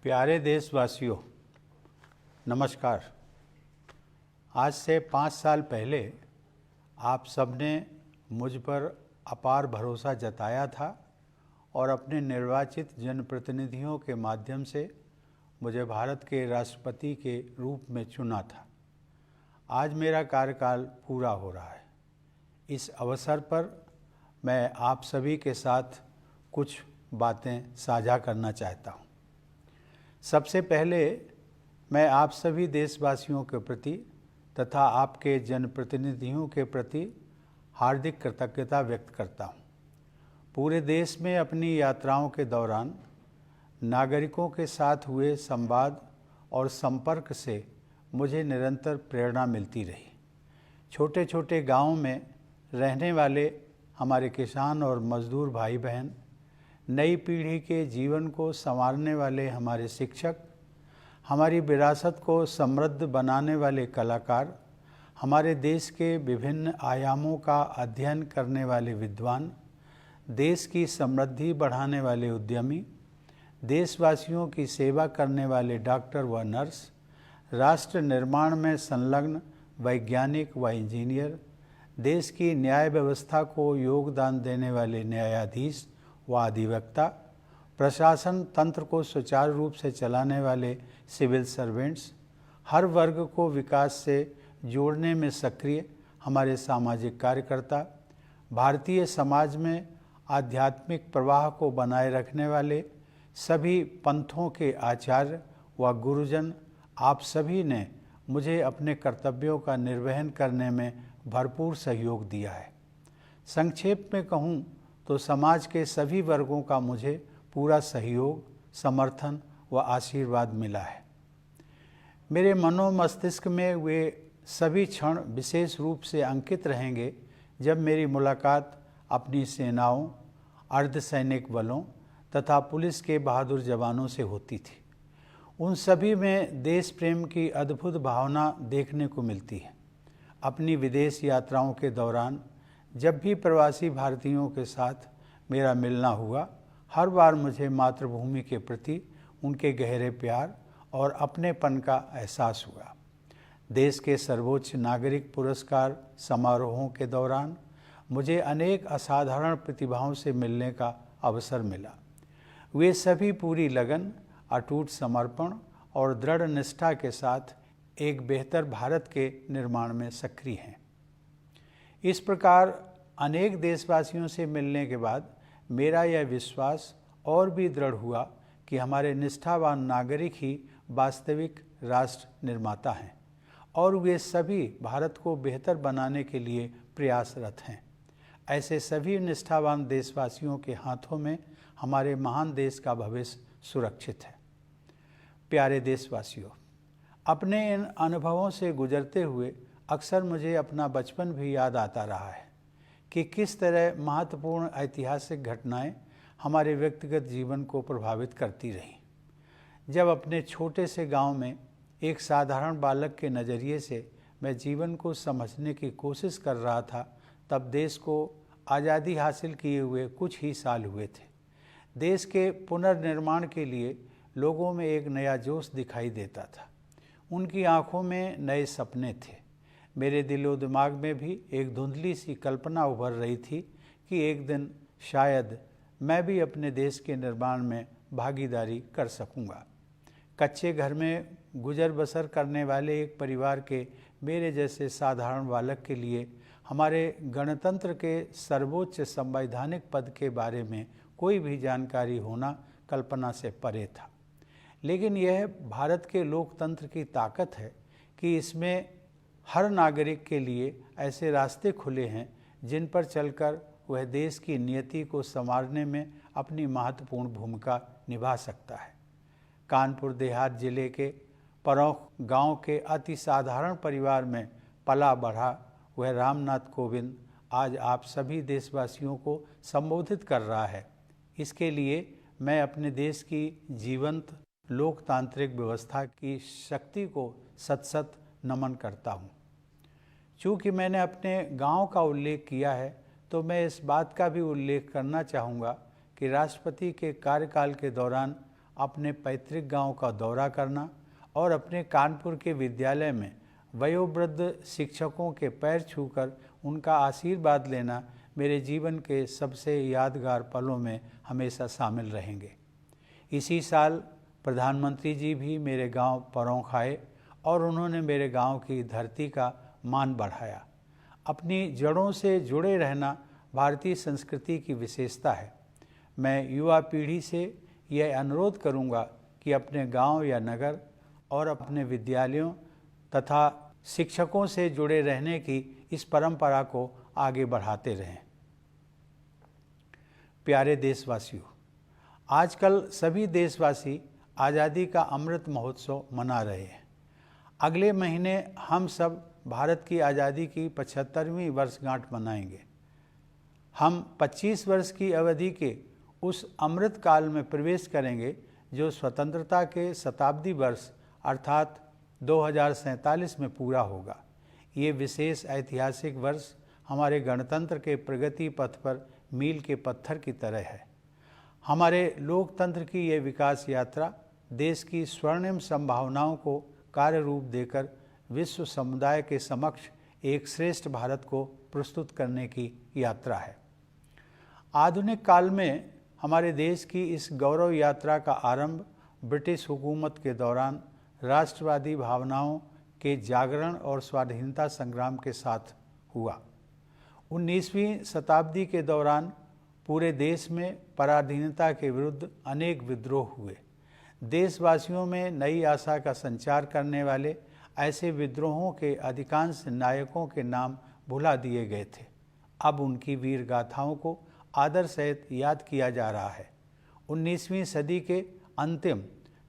प्यारे देशवासियों, नमस्कार। आज से 5 साल पहले आप सबने मुझ पर अपार भरोसा जताया था और अपने निर्वाचित जनप्रतिनिधियों के माध्यम से मुझे भारत के राष्ट्रपति के रूप में चुना था। आज मेरा कार्यकाल पूरा हो रहा है। इस अवसर पर मैं आप सभी के साथ कुछ बातें साझा करना चाहता हूँ। सबसे पहले मैं आप सभी देशवासियों के प्रति तथा आपके जनप्रतिनिधियों के प्रति हार्दिक कृतज्ञता व्यक्त करता हूँ। पूरे देश में अपनी यात्राओं के दौरान नागरिकों के साथ हुए संवाद और संपर्क से मुझे निरंतर प्रेरणा मिलती रही। छोटे छोटे गांवों में रहने वाले हमारे किसान और मजदूर भाई बहन, नई पीढ़ी के जीवन को संवारने वाले हमारे शिक्षक, हमारी विरासत को समृद्ध बनाने वाले कलाकार, हमारे देश के विभिन्न आयामों का अध्ययन करने वाले विद्वान, देश की समृद्धि बढ़ाने वाले उद्यमी, देशवासियों की सेवा करने वाले डॉक्टर व नर्स, राष्ट्र निर्माण में संलग्न वैज्ञानिक व इंजीनियर, देश की न्याय व्यवस्था को योगदान देने वाले न्यायाधीश व अधिवक्ता, प्रशासन तंत्र को सुचारू रूप से चलाने वाले सिविल सर्वेंट्स, हर वर्ग को विकास से जोड़ने में सक्रिय हमारे सामाजिक कार्यकर्ता, भारतीय समाज में आध्यात्मिक प्रवाह को बनाए रखने वाले सभी पंथों के आचार्य व गुरुजन, आप सभी ने मुझे अपने कर्तव्यों का निर्वहन करने में भरपूर सहयोग दिया है। संक्षेप में कहूँ तो समाज के सभी वर्गों का मुझे पूरा सहयोग, समर्थन व आशीर्वाद मिला है। मेरे मनोमस्तिष्क में वे सभी क्षण विशेष रूप से अंकित रहेंगे जब मेरी मुलाकात अपनी सेनाओं, अर्धसैनिक बलों तथा पुलिस के बहादुर जवानों से होती थी। उन सभी में देश प्रेम की अद्भुत भावना देखने को मिलती है। अपनी विदेश यात्राओं के दौरान जब भी प्रवासी भारतीयों के साथ मेरा मिलना हुआ, हर बार मुझे मातृभूमि के प्रति उनके गहरे प्यार और अपनेपन का एहसास हुआ। देश के सर्वोच्च नागरिक पुरस्कार समारोहों के दौरान मुझे अनेक असाधारण प्रतिभाओं से मिलने का अवसर मिला। वे सभी पूरी लगन, अटूट समर्पण और दृढ़ निष्ठा के साथ एक बेहतर भारत के निर्माण में सक्रिय हैं। इस प्रकार अनेक देशवासियों से मिलने के बाद मेरा यह विश्वास और भी दृढ़ हुआ कि हमारे निष्ठावान नागरिक ही वास्तविक राष्ट्र निर्माता हैं और वे सभी भारत को बेहतर बनाने के लिए प्रयासरत हैं। ऐसे सभी निष्ठावान देशवासियों के हाथों में हमारे महान देश का भविष्य सुरक्षित है। प्यारे देशवासियों, अपने इन अनुभवों से गुजरते हुए अक्सर मुझे अपना बचपन भी याद आता रहा है कि किस तरह महत्वपूर्ण ऐतिहासिक घटनाएं हमारे व्यक्तिगत जीवन को प्रभावित करती रहीं। जब अपने छोटे से गांव में एक साधारण बालक के नज़रिए से मैं जीवन को समझने की कोशिश कर रहा था, तब देश को आज़ादी हासिल किए हुए कुछ ही साल हुए थे। देश के पुनर्निर्माण के लिए लोगों में एक नया जोश दिखाई देता था। उनकी आंखों में नए सपने थे। मेरे दिलो दिमाग में भी एक धुंधली सी कल्पना उभर रही थी कि एक दिन शायद मैं भी अपने देश के निर्माण में भागीदारी कर सकूंगा। कच्चे घर में गुजर बसर करने वाले एक परिवार के मेरे जैसे साधारण बालक के लिए हमारे गणतंत्र के सर्वोच्च संवैधानिक पद के बारे में कोई भी जानकारी होना कल्पना से परे था। लेकिन यह भारत के लोकतंत्र की ताकत है कि इसमें हर नागरिक के लिए ऐसे रास्ते खुले हैं जिन पर चलकर वह देश की नियति को संवारने में अपनी महत्वपूर्ण भूमिका निभा सकता है। कानपुर देहात जिले के परौख गांव के अति साधारण परिवार में पला बढ़ा वह रामनाथ कोविंद आज आप सभी देशवासियों को संबोधित कर रहा है। इसके लिए मैं अपने देश की जीवंत लोकतांत्रिक व्यवस्था की शक्ति को सत नमन करता हूँ। चूँकि मैंने अपने गांव का उल्लेख किया है, तो मैं इस बात का भी उल्लेख करना चाहूँगा कि राष्ट्रपति के कार्यकाल के दौरान अपने पैतृक गांव का दौरा करना और अपने कानपुर के विद्यालय में वयोवृद्ध शिक्षकों के पैर छूकर उनका आशीर्वाद लेना मेरे जीवन के सबसे यादगार पलों में हमेशा शामिल रहेंगे। इसी साल प्रधानमंत्री जी भी मेरे गांव परौंख आए और उन्होंने मेरे गांव की धरती का मान बढ़ाया। अपनी जड़ों से जुड़े रहना भारतीय संस्कृति की विशेषता है। मैं युवा पीढ़ी से यह अनुरोध करूंगा कि अपने गांव या नगर और अपने विद्यालयों तथा शिक्षकों से जुड़े रहने की इस परंपरा को आगे बढ़ाते रहें। प्यारे देशवासियों, आजकल सभी देशवासी आज़ादी का अमृत महोत्सव मना रहे हैं। अगले महीने हम सब भारत की आज़ादी की 75वीं वर्षगांठ मनाएंगे। हम 25 वर्ष की अवधि के उस अमृत काल में प्रवेश करेंगे जो स्वतंत्रता के शताब्दी वर्ष अर्थात 2047 में पूरा होगा। ये विशेष ऐतिहासिक वर्ष हमारे गणतंत्र के प्रगति पथ पर मील के पत्थर की तरह है। हमारे लोकतंत्र की ये विकास यात्रा देश की स्वर्णिम संभावनाओं को कार्य रूप देकर विश्व समुदाय के समक्ष एक श्रेष्ठ भारत को प्रस्तुत करने की यात्रा है। आधुनिक काल में हमारे देश की इस गौरव यात्रा का आरंभ ब्रिटिश हुकूमत के दौरान राष्ट्रवादी भावनाओं के जागरण और स्वाधीनता संग्राम के साथ हुआ। 19वीं शताब्दी के दौरान पूरे देश में पराधीनता के विरुद्ध अनेक विद्रोह हुए। देशवासियों में नई आशा का संचार करने वाले ऐसे विद्रोहों के अधिकांश नायकों के नाम भुला दिए गए थे। अब उनकी वीर गाथाओं को आदर सहित याद किया जा रहा है। 19वीं सदी के अंतिम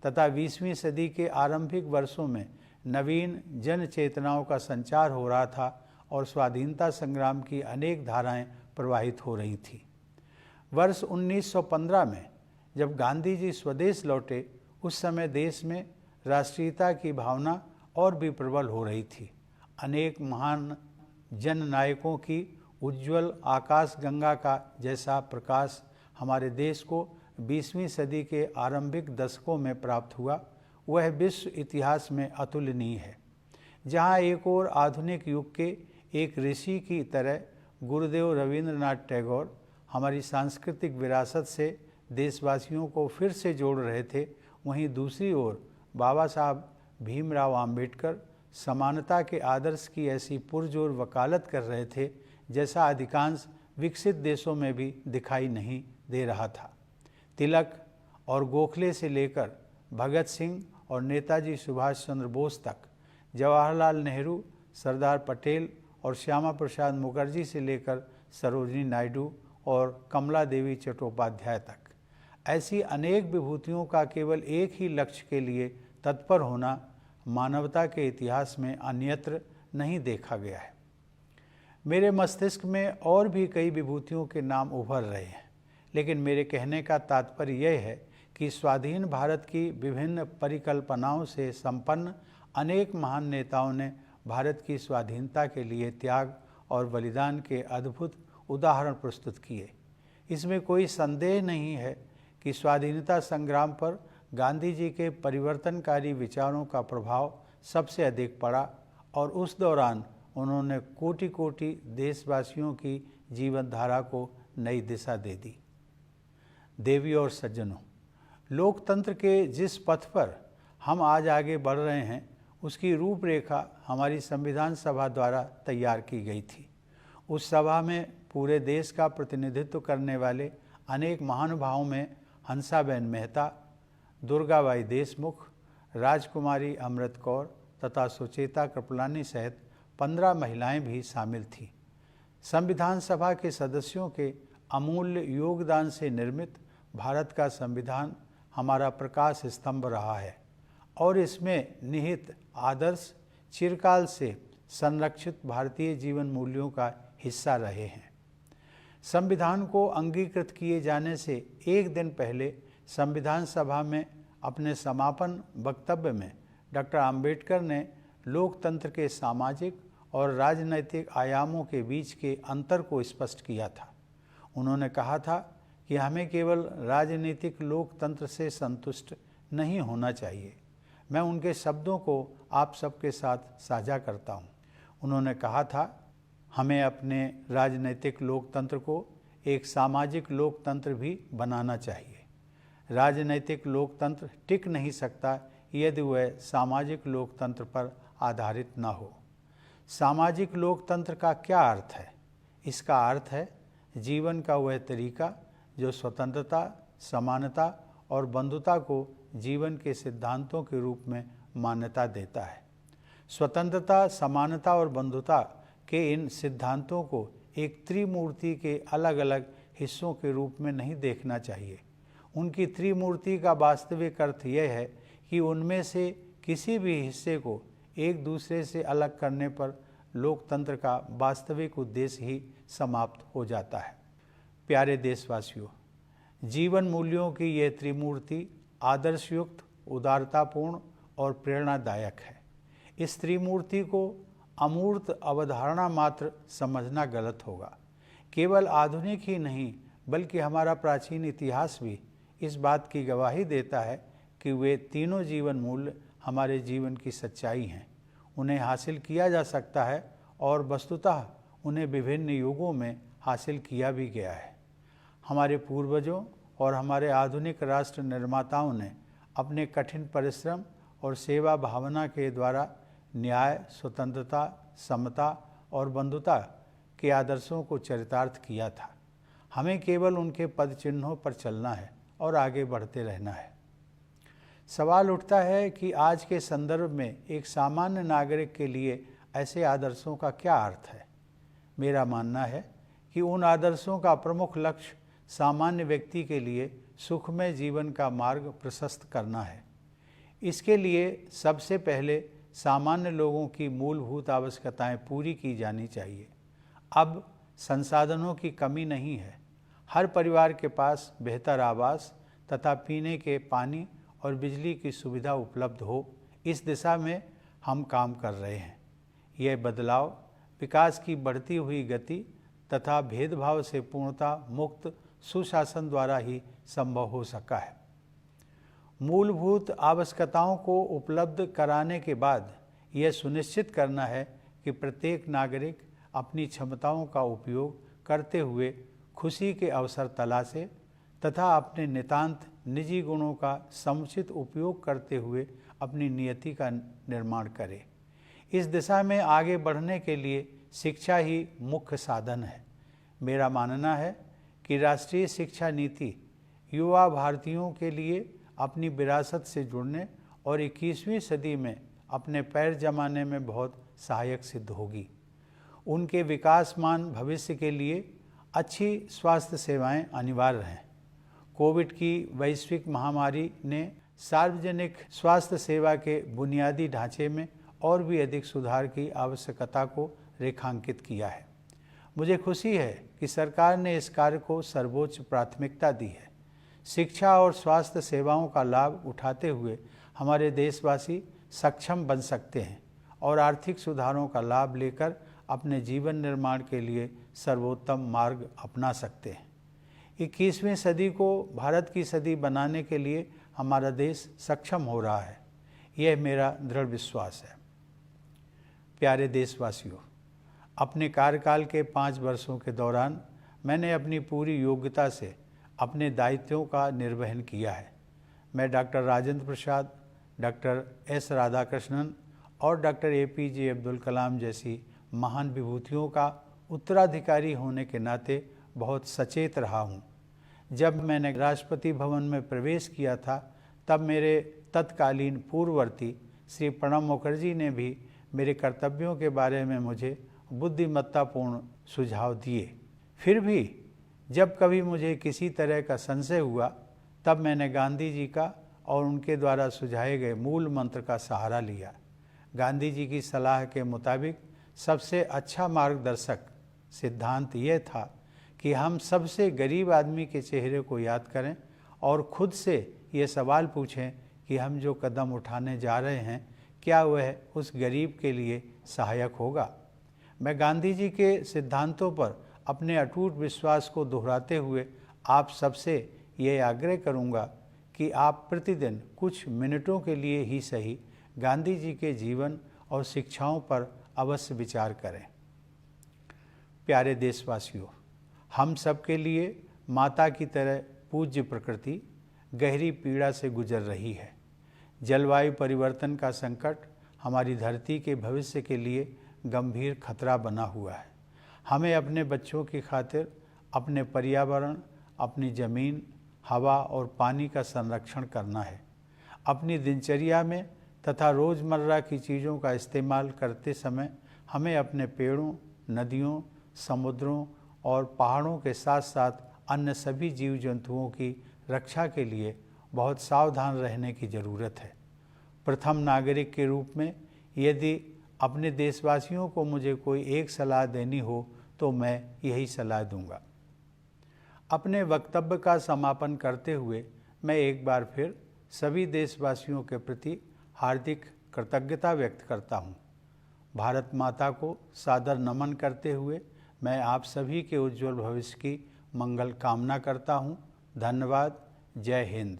तथा 20वीं सदी के आरंभिक वर्षों में नवीन जन चेतनाओं का संचार हो रहा था और स्वाधीनता संग्राम की अनेक धाराएं प्रवाहित हो रही थीं। वर्ष 1915 में जब गांधी जी स्वदेश लौटे, उस समय देश में राष्ट्रीयता की भावना और भी प्रबल हो रही थी। अनेक महान जन नायकों की उज्ज्वल आकाश गंगा का जैसा प्रकाश हमारे देश को 20वीं सदी के आरंभिक दशकों में प्राप्त हुआ, वह विश्व इतिहास में अतुलनीय है। जहाँ एक और आधुनिक युग के एक ऋषि की तरह गुरुदेव रवींद्रनाथ टैगोर हमारी सांस्कृतिक विरासत से देशवासियों को फिर से जोड़ रहे थे, वहीं दूसरी ओर बाबा साहब भीमराव आम्बेडकर समानता के आदर्श की ऐसी पुरजोर वकालत कर रहे थे जैसा अधिकांश विकसित देशों में भी दिखाई नहीं दे रहा था। तिलक और गोखले से लेकर भगत सिंह और नेताजी सुभाष चंद्र बोस तक, जवाहरलाल नेहरू, सरदार पटेल और श्यामा प्रसाद मुखर्जी से लेकर सरोजिनी नायडू और कमला देवी चट्टोपाध्याय तक, ऐसी अनेक विभूतियों का केवल एक ही लक्ष्य के लिए तत्पर होना मानवता के इतिहास में अन्यत्र नहीं देखा गया है। मेरे मस्तिष्क में और भी कई विभूतियों के नाम उभर रहे हैं, लेकिन मेरे कहने का तात्पर्य यह है कि स्वाधीन भारत की विभिन्न परिकल्पनाओं से संपन्न अनेक महान नेताओं ने भारत की स्वाधीनता के लिए त्याग और बलिदान के अद्भुत उदाहरण प्रस्तुत किए। इसमें कोई संदेह नहीं है कि स्वाधीनता संग्राम पर गांधी जी के परिवर्तनकारी विचारों का प्रभाव सबसे अधिक पड़ा और उस दौरान उन्होंने कोटि कोटि देशवासियों की जीवन धारा को नई दिशा दे दी। देवियों और सज्जनों, लोकतंत्र के जिस पथ पर हम आज आगे बढ़ रहे हैं, उसकी रूपरेखा हमारी संविधान सभा द्वारा तैयार की गई थी। उस सभा में पूरे देश का प्रतिनिधित्व करने वाले अनेक महानुभावों में हंसाबेन मेहता, दुर्गाबाई देशमुख, राजकुमारी अमृत कौर तथा सुचेता कृपलानी सहित 15 महिलाएं भी शामिल थीं। संविधान सभा के सदस्यों के अमूल्य योगदान से निर्मित भारत का संविधान हमारा प्रकाश स्तंभ रहा है और इसमें निहित आदर्श चिरकाल से संरक्षित भारतीय जीवन मूल्यों का हिस्सा रहे हैं। संविधान को अंगीकृत किए जाने से एक दिन पहले संविधान सभा में अपने समापन वक्तव्य में डॉक्टर आम्बेडकर ने लोकतंत्र के सामाजिक और राजनैतिक आयामों के बीच के अंतर को स्पष्ट किया था। उन्होंने कहा था कि हमें केवल राजनीतिक लोकतंत्र से संतुष्ट नहीं होना चाहिए। मैं उनके शब्दों को आप सबके साथ साझा करता हूँ। उन्होंने कहा था, हमें अपने राजनीतिक लोकतंत्र को एक सामाजिक लोकतंत्र भी बनाना चाहिए। राजनीतिक लोकतंत्र टिक नहीं सकता यदि वह सामाजिक लोकतंत्र पर आधारित न हो। सामाजिक लोकतंत्र का क्या अर्थ है? इसका अर्थ है जीवन का वह तरीका जो स्वतंत्रता, समानता और बंधुता को जीवन के सिद्धांतों के रूप में मान्यता देता है। स्वतंत्रता, समानता और बंधुता के इन सिद्धांतों को एक त्रिमूर्ति के अलग अलग हिस्सों के रूप में नहीं देखना चाहिए। उनकी त्रिमूर्ति का वास्तविक अर्थ यह है कि उनमें से किसी भी हिस्से को एक दूसरे से अलग करने पर लोकतंत्र का वास्तविक उद्देश्य ही समाप्त हो जाता है। प्यारे देशवासियों, जीवन मूल्यों की यह त्रिमूर्ति आदर्शयुक्त, उदारतापूर्ण और प्रेरणादायक है। इस त्रिमूर्ति को अमूर्त अवधारणा मात्र समझना गलत होगा। केवल आधुनिक ही नहीं बल्कि हमारा प्राचीन इतिहास भी इस बात की गवाही देता है कि वे तीनों जीवन मूल्य हमारे जीवन की सच्चाई हैं। उन्हें हासिल किया जा सकता है और वस्तुतः उन्हें विभिन्न युगों में हासिल किया भी गया है। हमारे पूर्वजों और हमारे आधुनिक राष्ट्र निर्माताओं ने अपने कठिन परिश्रम और सेवा भावना के द्वारा न्याय, स्वतंत्रता, समता और बंधुता के आदर्शों को चरितार्थ किया था। हमें केवल उनके पद चिन्हों पर चलना है और आगे बढ़ते रहना है। सवाल उठता है कि आज के संदर्भ में एक सामान्य नागरिक के लिए ऐसे आदर्शों का क्या अर्थ है? मेरा मानना है कि उन आदर्शों का प्रमुख लक्ष्य सामान्य व्यक्ति के लिए सुखमय जीवन का मार्ग प्रशस्त करना है। इसके लिए सबसे पहले सामान्य लोगों की मूलभूत आवश्यकताएं पूरी की जानी चाहिए। अब संसाधनों की कमी नहीं है। हर परिवार के पास बेहतर आवास तथा पीने के पानी और बिजली की सुविधा उपलब्ध हो, इस दिशा में हम काम कर रहे हैं। यह बदलाव विकास की बढ़ती हुई गति तथा भेदभाव से पूर्णतः मुक्त सुशासन द्वारा ही संभव हो सका है। मूलभूत आवश्यकताओं को उपलब्ध कराने के बाद यह सुनिश्चित करना है कि प्रत्येक नागरिक अपनी क्षमताओं का उपयोग करते हुए खुशी के अवसर तलाशे तथा अपने नितांत निजी गुणों का समुचित उपयोग करते हुए अपनी नियति का निर्माण करे। इस दिशा में आगे बढ़ने के लिए शिक्षा ही मुख्य साधन है। मेरा मानना है कि राष्ट्रीय शिक्षा नीति युवा भारतीयों के लिए अपनी विरासत से जुड़ने और 21वीं सदी में अपने पैर जमाने में बहुत सहायक सिद्ध होगी। उनके विकासमान भविष्य के लिए अच्छी स्वास्थ्य सेवाएं अनिवार्य हैं। कोविड की वैश्विक महामारी ने सार्वजनिक स्वास्थ्य सेवा के बुनियादी ढांचे में और भी अधिक सुधार की आवश्यकता को रेखांकित किया है। मुझे खुशी है कि सरकार ने इस कार्य को सर्वोच्च प्राथमिकता दी है। शिक्षा और स्वास्थ्य सेवाओं का लाभ उठाते हुए हमारे देशवासी सक्षम बन सकते हैं और आर्थिक सुधारों का लाभ लेकर अपने जीवन निर्माण के लिए सर्वोत्तम मार्ग अपना सकते हैं। 21वीं सदी को भारत की सदी बनाने के लिए हमारा देश सक्षम हो रहा है, यह मेरा दृढ़ विश्वास है। प्यारे देशवासियों, अपने कार्यकाल के 5 वर्षों के दौरान मैंने अपनी पूरी योग्यता से अपने दायित्वों का निर्वहन किया है। मैं doctor Rajendra Prasad, doctor S Radhakrishnan और डॉक्टर APJ अब्दुल कलाम जैसी महान विभूतियों का उत्तराधिकारी होने के नाते बहुत सचेत रहा हूँ। जब मैंने राष्ट्रपति भवन में प्रवेश किया था तब मेरे तत्कालीन पूर्ववर्ती श्री प्रणब मुखर्जी ने भी मेरे कर्तव्यों के बारे में मुझे बुद्धिमत्तापूर्ण सुझाव दिए। फिर भी जब कभी मुझे किसी तरह का संशय हुआ तब मैंने गांधी जी का और उनके द्वारा सुझाए गए मूल मंत्र का सहारा लिया। गांधी जी की सलाह के मुताबिक सबसे अच्छा मार्गदर्शक सिद्धांत यह था कि हम सबसे गरीब आदमी के चेहरे को याद करें और खुद से ये सवाल पूछें कि हम जो कदम उठाने जा रहे हैं क्या वह उस गरीब के लिए सहायक होगा। मैं गांधी जी के सिद्धांतों पर अपने अटूट विश्वास को दोहराते हुए आप सबसे ये आग्रह करूँगा कि आप प्रतिदिन कुछ मिनटों के लिए ही सही गांधी जी के जीवन और शिक्षाओं पर अवश्य विचार करें। प्यारे देशवासियों, हम सब के लिए माता की तरह पूज्य प्रकृति गहरी पीड़ा से गुजर रही है। जलवायु परिवर्तन का संकट हमारी धरती के भविष्य के लिए गंभीर खतरा बना हुआ है। हमें अपने बच्चों की खातिर अपने पर्यावरण, अपनी ज़मीन, हवा और पानी का संरक्षण करना है। अपनी दिनचर्या में तथा रोज़मर्रा की चीज़ों का इस्तेमाल करते समय हमें अपने पेड़ों, नदियों, समुद्रों और पहाड़ों के साथ साथ अन्य सभी जीव जंतुओं की रक्षा के लिए बहुत सावधान रहने की ज़रूरत है। प्रथम नागरिक के रूप में यदि अपने देशवासियों को मुझे कोई एक सलाह देनी हो तो मैं यही सलाह दूंगा। अपने वक्तव्य का समापन करते हुए मैं एक बार फिर सभी देशवासियों के प्रति हार्दिक कृतज्ञता व्यक्त करता हूँ। भारत माता को सादर नमन करते हुए मैं आप सभी के उज्जवल भविष्य की मंगल कामना करता हूँ। धन्यवाद। जय हिंद।